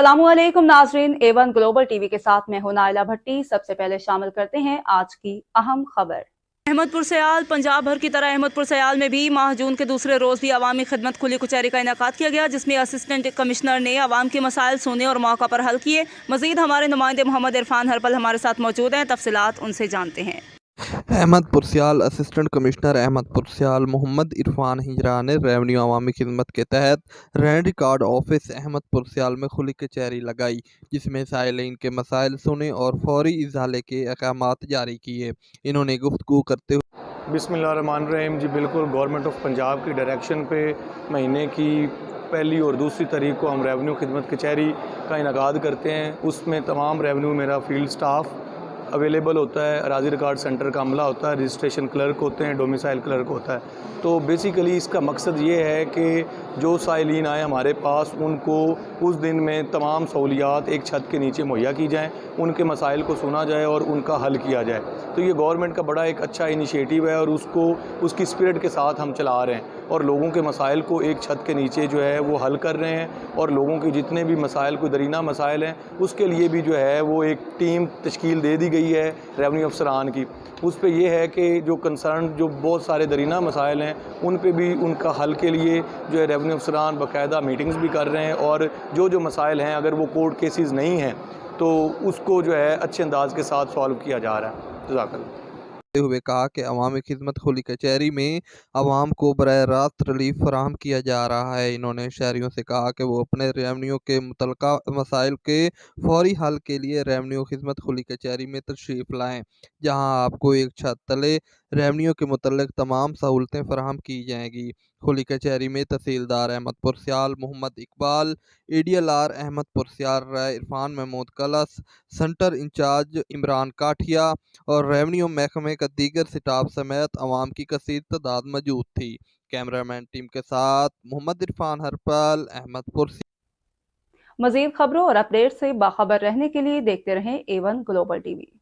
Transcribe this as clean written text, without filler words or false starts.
अस्सलामुअलैकुम नाजरीन, A1 global TV के साथ मैं हूं नाइला भट्टी। सबसे पहले शामिल करते हैं आज की अहम खबर। अहमदपुर सयाल पंजाब भर की तरह अहमदपुर सयाल में भी माह जून के दूसरे रोज भी अवामी खिदमत खुली कचहरी का इनेकाद किया गया, जिसमें असिस्टेंट कमिश्नर ने अवाम के मसाइल सुने और मौका पर हल किए। मजीद हमारे नुमाइंदे मोहम्मद इरफान हरपल हमारे साथ मौजूद हैं, तफसीलात उनसे जानते हैं। अहमदपुर सियाल असिस्टेंट कमिश्नर अहमदपुर सियाल मोहम्मद इरफान हिजरा ने रेवन्यू अवामी खिदमत के तहत रैंड रिकॉर्ड ऑफिस अहमदपुर सियाल में खुली कचहरी लगाई, जिसमें साइलिन के मसाइल सुने और फौरी इजाले के अहकामात जारी किए। इन्होंने गुफ्तगू करते हुए बिस्मिल्लाहिर्रहमानिर्रहीम जी, बिल्कुल गवर्नमेंट ऑफ पंजाब की डायरेक्शन पे महीने की पहली और दूसरी तारीख को हम रेवन्यू खिदमत कचहरी का इनेकाद करते हैं। उसमें तमाम रेवन्यू मेरा फील्ड स्टाफ अवेलेबल होता है, अराजी रिकॉर्ड सेंटर का अमला होता है, रजिस्ट्रेशन क्लर्क होते हैं, डोमिसाइल क्लर्क होता है। तो बेसिकली इसका मकसद ये है कि जो साइलिन आए हमारे पास उनको उस दिन में तमाम सहूलियात एक छत के नीचे मुहैया की जाएँ, उनके मसाइल को सुना जाए और उनका हल किया जाए। तो ये गवर्नमेंट का बड़ा एक अच्छा इनिशिएटिव है और उसकी स्पिरिट के साथ हम चला रहे हैं और लोगों के मसाइल को एक छत के नीचे जो है वो हल कर रहे हैं। और लोगों के जितने भी मसाइल कोई दरीना मसाइल हैं उसके लिए भी जो है वो एक टीम तश्कील दे दी गई है रेवन्यू अफसरान की। उस पे ये है कि जो कंसर्न जो बहुत सारे दरीना मसाइल हैं उन पे भी उनका हल के लिए जो है रेवन्यू अफसरान बाकायदा मीटिंग्स भी कर रहे हैं और जो मसाइल हैं अगर वो कोर्ट केसेस नहीं हैं तो उसको जो है अच्छे अंदाज के साथ सॉल्व किया जा रहा है। जज़ाकल्लाह। हुए कहा कि अवामी खिदमत खुली कचहरी में अवाम को बराह रास्त रिलीफ फराहम किया जा रहा है। इन्होंने शहरियों से कहा कि वो अपने रेवन्यू के मुतल्लिका मसाइल के फौरी हल के लिए रेवन्यू खिदमत खुली कचहरी में तशरीफ़ लाएं, जहां आपको एक छत तले रेवन्यू के मुतल्लिक तमाम सहूलतें फराहम की जाएंगी। खुली कचहरी में तहसीलदार अहमदपुर सियाल मोहम्मद इकबाल, ADLR अहमदपुर सियाल राय इरफान महमूद कलस, सेंटर इंचार्ज इमरान काठिया और रेवन्यू महकमे का दीगर स्टाफ समेत अवाम की कसीर तादाद मौजूद थी। कैमरामैन टीम के साथ मोहम्मद इरफान हरपल, अहमदपुर। मजीद खबरों और अपडेट से बाखबर रहने के लिए देखते रहें A1 ग्लोबल टीवी।